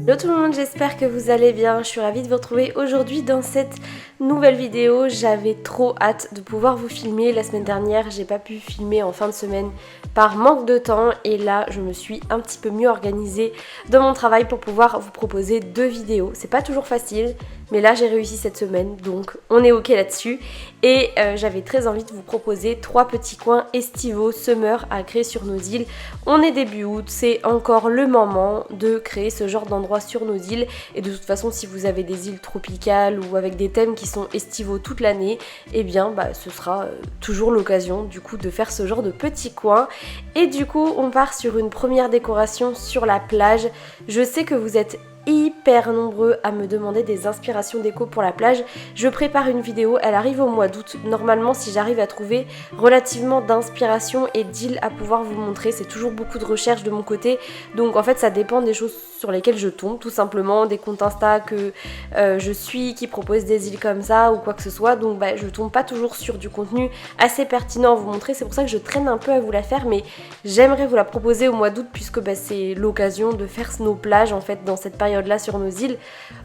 Hello tout le monde, j'espère que vous allez bien. Je suis ravie de vous retrouver aujourd'hui dans cette nouvelle vidéo. J'avais trop hâte de pouvoir vous filmer. La semaine dernière, j'ai pas pu filmer en fin de semaine par manque de temps. Et là, je me suis un petit peu mieux organisée dans mon travail pour pouvoir vous proposer 2 vidéos. C'est pas toujours facile, mais là j'ai réussi cette semaine, donc on est ok là-dessus. Et j'avais très envie de vous proposer 3 petits coins estivaux, summer à créer sur nos îles. On est début août, c'est encore le moment de créer ce genre d'endroit sur nos îles. Et de toute façon, si vous avez des îles tropicales ou avec des thèmes qui sont estivaux toute l'année, eh bien ce sera toujours l'occasion du coup de faire ce genre de petits coins. Et du coup, on part sur une première décoration sur la plage. Je sais que vous êtes hyper nombreux à me demander des inspirations déco pour la plage. Je prépare une vidéo, elle arrive au mois d'août. Normalement, si j'arrive à trouver relativement d'inspiration et d'îles à pouvoir vous montrer, c'est toujours beaucoup de recherche de mon côté. Donc en fait, ça dépend des choses sur lesquelles je tombe, tout simplement, des comptes Insta que je suis qui proposent des îles comme ça ou quoi que ce soit. Donc je tombe pas toujours sur du contenu assez pertinent à vous montrer. C'est pour ça que je traîne un peu à vous la faire, mais j'aimerais vous la proposer au mois d'août puisque c'est l'occasion de faire nos plages en fait dans cette période là sur nos îles.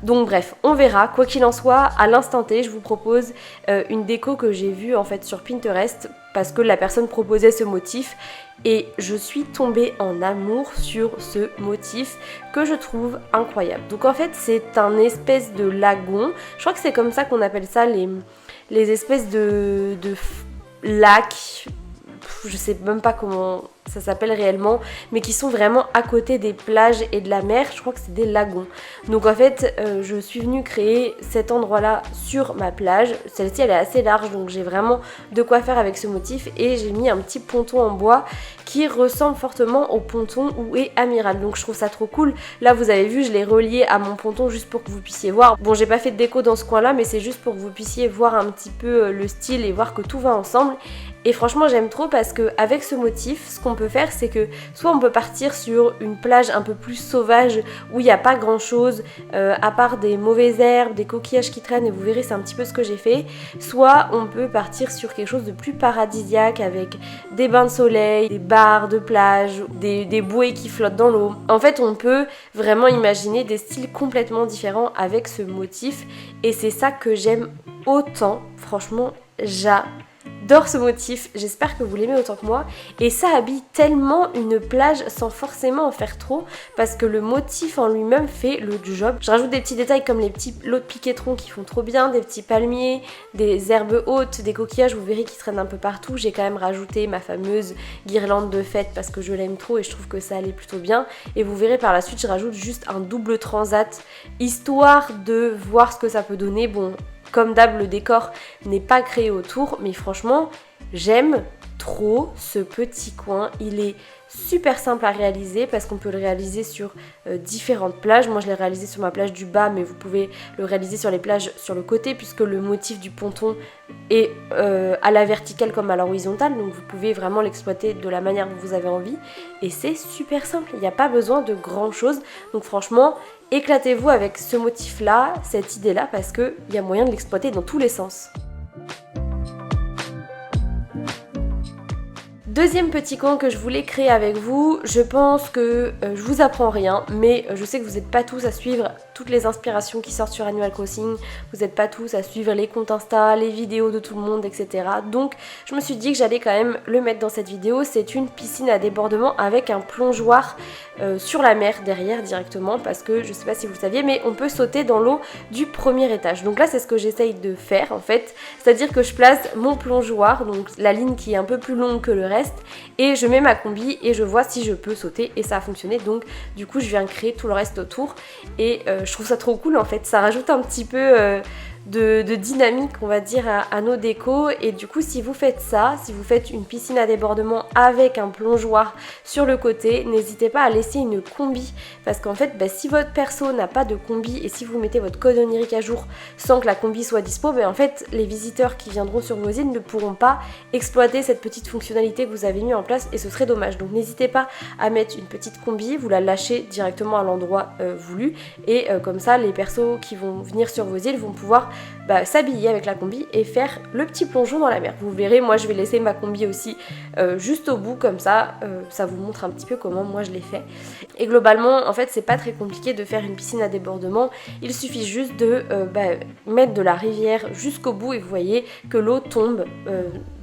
Donc bref, on verra. Quoi qu'il en soit, à l'instant T, je vous propose une déco que j'ai vue en fait sur Pinterest parce que la personne proposait ce motif et je suis tombée en amour sur ce motif que je trouve incroyable. Donc en fait, c'est un espèce de lagon. Je crois que c'est comme ça qu'on appelle ça les espèces de lacs. Je sais même pas comment ça s'appelle réellement, mais qui sont vraiment à côté des plages et de la mer. Je crois que c'est des lagons. Donc en fait, je suis venue créer cet endroit-là sur ma plage. Celle-ci, elle est assez large, donc j'ai vraiment de quoi faire avec ce motif. Et j'ai mis un petit ponton en bois qui ressemble fortement au ponton où est Amiral. Donc je trouve ça trop cool. Là, vous avez vu, je l'ai relié à mon ponton juste pour que vous puissiez voir. Bon, j'ai pas fait de déco dans ce coin-là, mais c'est juste pour que vous puissiez voir un petit peu le style et voir que tout va ensemble. Et franchement, j'aime trop parce que avec ce motif, ce qu'on peut faire, c'est que soit on peut partir sur une plage un peu plus sauvage où il n'y a pas grand chose à part des mauvaises herbes, des coquillages qui traînent, et vous verrez c'est un petit peu ce que j'ai fait. Soit on peut partir sur quelque chose de plus paradisiaque avec des bains de soleil, des bars de plage, des bouées qui flottent dans l'eau. En fait, on peut vraiment imaginer des styles complètement différents avec ce motif et c'est ça que j'aime autant. Franchement, j'adore ce motif, j'espère que vous l'aimez autant que moi et ça habille tellement une plage sans forcément en faire trop parce que le motif en lui-même fait le job. Je rajoute des petits détails comme les petits lots de piquetrons qui font trop bien, des petits palmiers, des herbes hautes, des coquillages, vous verrez qui traînent un peu partout. J'ai quand même rajouté ma fameuse guirlande de fête parce que je l'aime trop et je trouve que ça allait plutôt bien et vous verrez par la suite je rajoute juste un double transat histoire de voir ce que ça peut donner. Bon, comme d'hab, le décor n'est pas créé autour, mais franchement, j'aime trop ce petit coin. Il est super simple à réaliser parce qu'on peut le réaliser sur différentes plages. Moi, je l'ai réalisé sur ma plage du bas, mais vous pouvez le réaliser sur les plages sur le côté puisque le motif du ponton est à la verticale comme à l'horizontale. Donc, vous pouvez vraiment l'exploiter de la manière dont vous avez envie. Et c'est super simple. Il n'y a pas besoin de grand chose. Donc, franchement, éclatez-vous avec ce motif-là, cette idée-là, parce qu'il y a moyen de l'exploiter dans tous les sens. Deuxième petit coin que je voulais créer avec vous, je pense que je vous apprends rien, mais je sais que vous n'êtes pas tous à suivre toutes les inspirations qui sortent sur Animal Crossing, vous n'êtes pas tous à suivre les comptes Insta, les vidéos de tout le monde, etc. Donc je me suis dit que j'allais quand même le mettre dans cette vidéo. C'est une piscine à débordement avec un plongeoir sur la mer derrière directement parce que je sais pas si vous le saviez, mais on peut sauter dans l'eau du premier étage. Donc là c'est ce que j'essaye de faire en fait, c'est-à-dire que je place mon plongeoir, donc la ligne qui est un peu plus longue que le reste, et je mets ma combi et je vois si je peux sauter et ça a fonctionné. Donc du coup je viens créer tout le reste autour et je trouve ça trop cool en fait, ça rajoute un petit peu de dynamique on va dire à nos décos. Et du coup si vous faites ça, si vous faites une piscine à débordement avec un plongeoir sur le côté, n'hésitez pas à laisser une combi parce qu'en fait si votre perso n'a pas de combi et si vous mettez votre code onirique à jour sans que la combi soit dispo, en fait les visiteurs qui viendront sur vos îles ne pourront pas exploiter cette petite fonctionnalité que vous avez mis en place et ce serait dommage. Donc n'hésitez pas à mettre une petite combi, vous la lâchez directement à l'endroit voulu et comme ça les persos qui vont venir sur vos îles vont pouvoir s'habiller avec la combi et faire le petit plongeon dans la mer. Vous verrez, moi je vais laisser ma combi aussi juste au bout, comme ça vous montre un petit peu comment moi je l'ai fait. Et globalement, en fait, c'est pas très compliqué de faire une piscine à débordement. Il suffit juste de mettre de la rivière jusqu'au bout et vous voyez que l'eau tombe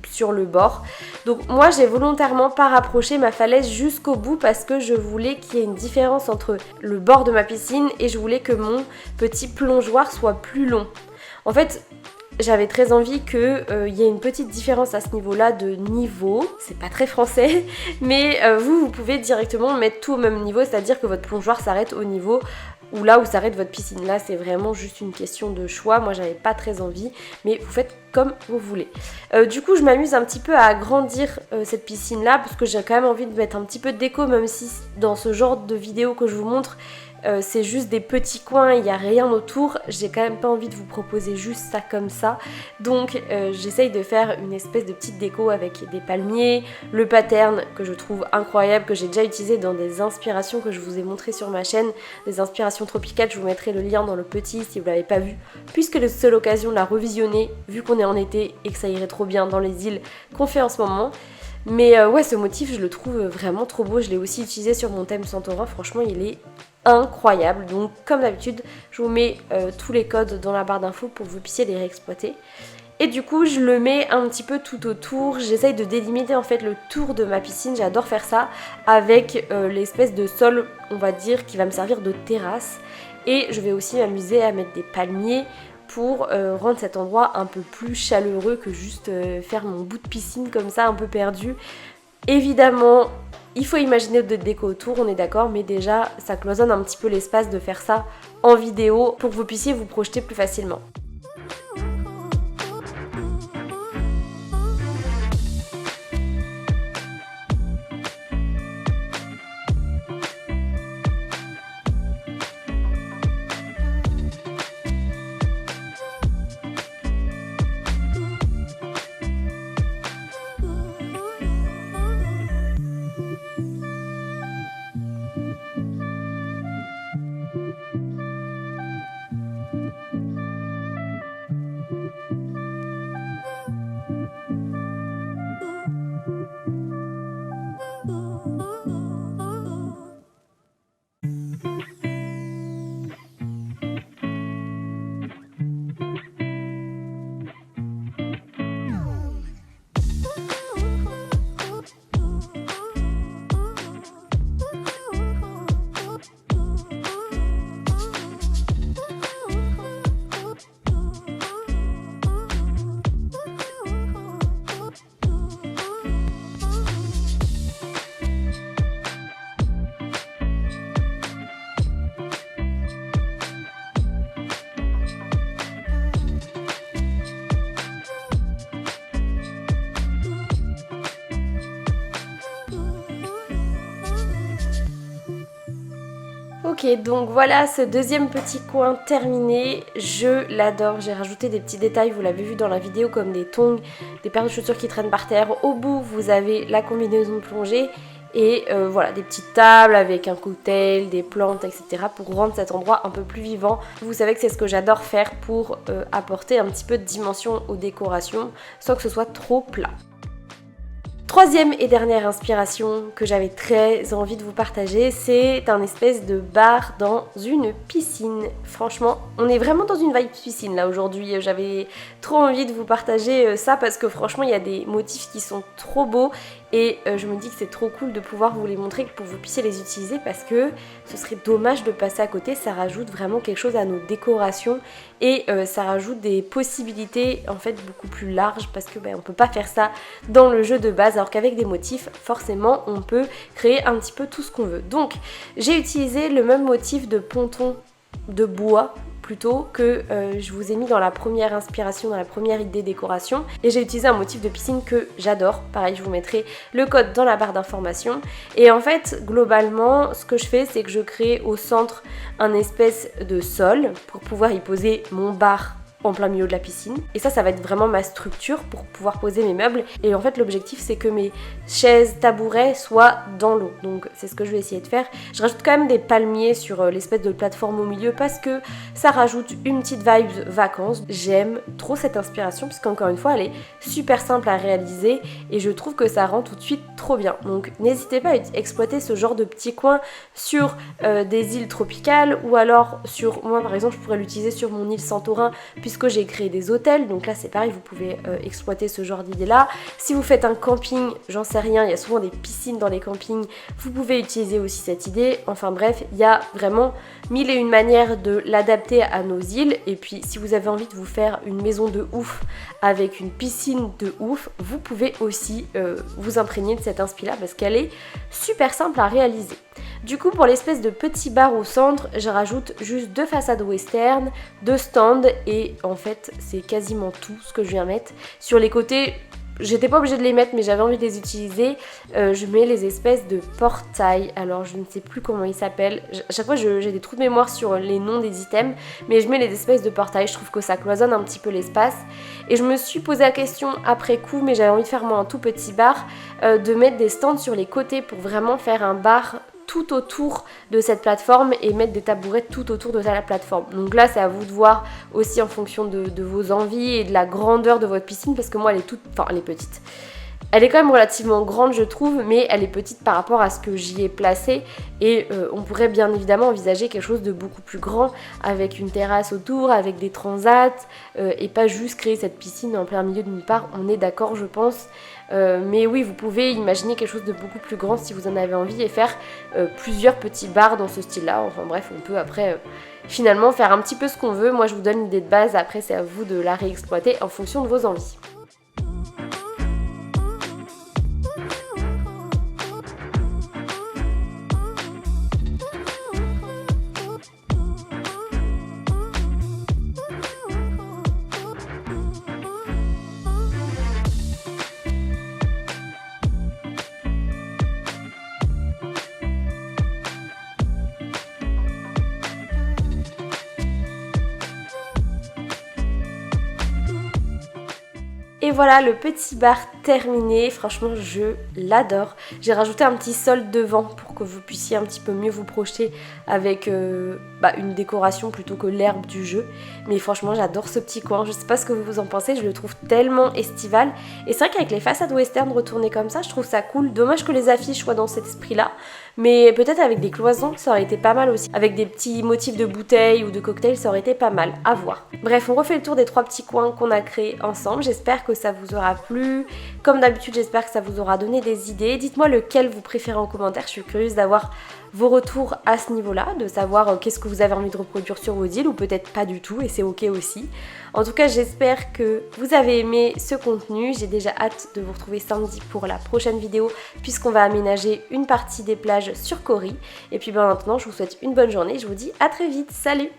sur le bord. Donc moi j'ai volontairement pas rapproché ma falaise jusqu'au bout parce que je voulais qu'il y ait une différence entre le bord de ma piscine et je voulais que mon petit plongeoir soit plus long. En fait, j'avais très envie qu'il y ait une petite différence à ce niveau-là de niveau. C'est pas très français, mais vous pouvez directement mettre tout au même niveau, c'est-à-dire que votre plongeoir s'arrête au niveau ou là où s'arrête votre piscine. Là, c'est vraiment juste une question de choix. Moi, j'avais pas très envie, mais vous faites comme vous voulez. Du coup, je m'amuse un petit peu à agrandir cette piscine-là parce que j'ai quand même envie de mettre un petit peu de déco, même si dans ce genre de vidéo que je vous montre, c'est juste des petits coins, il n'y a rien autour. J'ai quand même pas envie de vous proposer juste ça comme ça. Donc j'essaye de faire une espèce de petite déco avec des palmiers, le pattern que je trouve incroyable, que j'ai déjà utilisé dans des inspirations que je vous ai montrées sur ma chaîne, des inspirations tropicales. Je vous mettrai le lien dans le petit si vous l'avez pas vu, puisque c'est l'occasion de la revisionner vu qu'on est en été et que ça irait trop bien dans les îles qu'on fait en ce moment. Mais ouais, ce motif je le trouve vraiment trop beau. Je l'ai aussi utilisé sur mon thème Santorin, franchement il est incroyable. Donc comme d'habitude je vous mets tous les codes dans la barre d'infos pour que vous puissiez les réexploiter. Et du coup je le mets un petit peu tout autour, j'essaye de délimiter en fait le tour de ma piscine, j'adore faire ça avec l'espèce de sol on va dire qui va me servir de terrasse. Et je vais aussi m'amuser à mettre des palmiers pour rendre cet endroit un peu plus chaleureux que juste faire mon bout de piscine comme ça un peu perdu. Évidemment, il faut imaginer de déco autour, on est d'accord, mais déjà ça cloisonne un petit peu l'espace de faire ça en vidéo pour que vous puissiez vous projeter plus facilement. Ok, donc voilà ce deuxième petit coin terminé, je l'adore, j'ai rajouté des petits détails, vous l'avez vu dans la vidéo comme des tongs, des paires de chaussures qui traînent par terre, au bout vous avez la combinaison de plongée et voilà des petites tables avec un cocktail, des plantes etc. pour rendre cet endroit un peu plus vivant. Vous savez que c'est ce que j'adore faire pour apporter un petit peu de dimension aux décorations sans que ce soit trop plat. Troisième et dernière inspiration que j'avais très envie de vous partager, c'est un espèce de bar dans une piscine. Franchement, on est vraiment dans une vibe piscine là aujourd'hui. J'avais trop envie de vous partager ça parce que franchement, il y a des motifs qui sont trop beaux et je me dis que c'est trop cool de pouvoir vous les montrer pour que vous puissiez les utiliser parce que ce serait dommage de passer à côté. Ça rajoute vraiment quelque chose à nos décorations et ça rajoute des possibilités en fait beaucoup plus larges parce que on peut pas faire ça dans le jeu de base alors qu'avec des motifs forcément on peut créer un petit peu tout ce qu'on veut. Donc j'ai utilisé le même motif de ponton de bois plutôt que je vous ai mis dans la première inspiration, dans la première idée décoration, et j'ai utilisé un motif de piscine que j'adore. Pareil, je vous mettrai le code dans la barre d'informations. Et en fait globalement ce que je fais c'est que je crée au centre un espèce de sol pour pouvoir y poser mon bar en plein milieu de la piscine. Et ça va être vraiment ma structure pour pouvoir poser mes meubles. Et en fait l'objectif c'est que mes chaises, tabourets soient dans l'eau. Donc c'est ce que je vais essayer de faire. Je rajoute quand même des palmiers sur l'espèce de plateforme au milieu parce que ça rajoute une petite vibe vacances. J'aime trop cette inspiration puisqu'encore une fois elle est super simple à réaliser et je trouve que ça rend tout de suite trop bien. Donc n'hésitez pas à exploiter ce genre de petits coins sur des îles tropicales ou alors sur, moi par exemple je pourrais l'utiliser sur mon île Santorin puisque j'ai créé des hôtels. Donc là c'est pareil, vous pouvez exploiter ce genre d'idée là. Si vous faites un camping, j'en sais rien, il y a souvent des piscines dans les campings, vous pouvez utiliser aussi cette idée. Enfin bref, il y a vraiment mille et une manières de l'adapter à nos îles. Et puis si vous avez envie de vous faire une maison de ouf avec une piscine de ouf, vous pouvez aussi vous imprégner de cette inspi là parce qu'elle est super simple à réaliser. Du coup pour l'espèce de petit bar au centre, je rajoute juste 2 façades western, 2 stands et en fait c'est quasiment tout ce que je viens mettre. Sur les côtés, j'étais pas obligée de les mettre mais j'avais envie de les utiliser. Je mets les espèces de portails, alors je ne sais plus comment ils s'appellent. À chaque fois j'ai des trous de mémoire sur les noms des items, mais je mets les espèces de portails, je trouve que ça cloisonne un petit peu l'espace. Et je me suis posé la question après coup, mais j'avais envie de faire moi un tout petit bar, de mettre des stands sur les côtés pour vraiment faire un bar tout autour de cette plateforme et mettre des tabourets tout autour de la plateforme. Donc là c'est à vous de voir aussi en fonction de vos envies et de la grandeur de votre piscine parce que moi elle est toute, enfin elle est petite. Elle est quand même relativement grande je trouve, mais elle est petite par rapport à ce que j'y ai placé et on pourrait bien évidemment envisager quelque chose de beaucoup plus grand avec une terrasse autour, avec des transats et pas juste créer cette piscine en plein milieu de nulle part, on est d'accord je pense. Mais oui, vous pouvez imaginer quelque chose de beaucoup plus grand si vous en avez envie et faire plusieurs petits bars dans ce style-là. Enfin bref, on peut après finalement faire un petit peu ce qu'on veut. Moi, je vous donne l'idée de base, après c'est à vous de la réexploiter en fonction de vos envies. Et voilà le petit bar terminé, franchement je l'adore. J'ai rajouté un petit sol devant pour que vous puissiez un petit peu mieux vous projeter avec une décoration plutôt que l'herbe du jeu. Mais franchement j'adore ce petit coin, je sais pas ce que vous en pensez, je le trouve tellement estival. Et c'est vrai qu'avec les façades western retournées comme ça, je trouve ça cool. Dommage que les affiches soient dans cet esprit là. Mais peut-être avec des cloisons ça aurait été pas mal aussi. Avec des petits motifs de bouteilles ou de cocktails ça aurait été pas mal, à voir. Bref, on refait le tour des 3 petits coins qu'on a créés ensemble. J'espère que ça vous aura plu. Comme d'habitude j'espère que ça vous aura donné des idées. Dites-moi lequel vous préférez en commentaire, je suis curieuse d'avoir vos retours à ce niveau-là, de savoir qu'est-ce que vous avez envie de reproduire sur vos îles ou peut-être pas du tout et c'est ok aussi. En tout cas j'espère que vous avez aimé ce contenu, j'ai déjà hâte de vous retrouver samedi pour la prochaine vidéo puisqu'on va aménager une partie des plages sur Caury. Et puis maintenant je vous souhaite une bonne journée, je vous dis à très vite, salut!